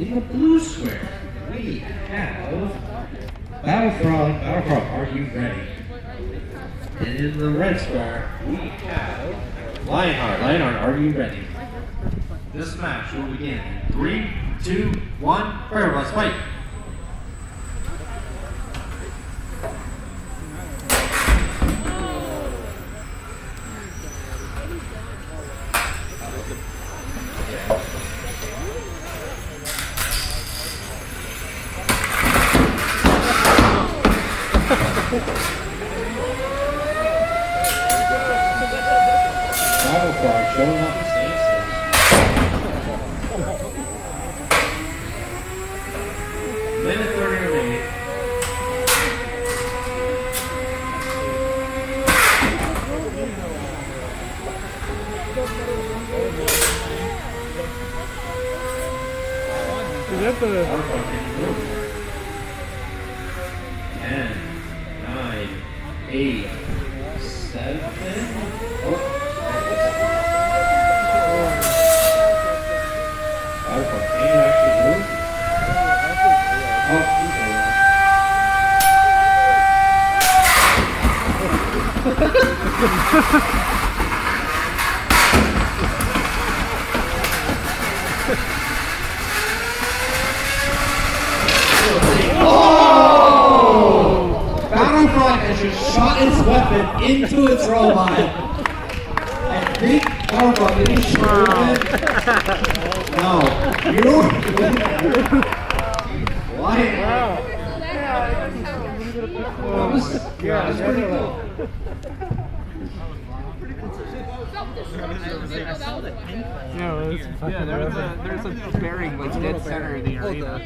In the blue square, we have Battlefront, are you ready? And in the red square, we have Lionheart, are you ready? This match will begin in 3, 2, 1, fire, let's fight! Battlefront showing up the stage. Minute 30 remaining. Is that the... 10, 9, 8, 7. Oh. Battlefront, can you actually move? Oh, Battlefront has just shot its weapon into its robot. I think Battlefront, did you shoot it? No. You? Why? That was pretty cool. No, there's a bearing like dead center of the arena.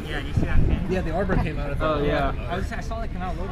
Yeah, you see that? Yeah, the arbor came out of it. Oh yeah. I saw that come out a little bit.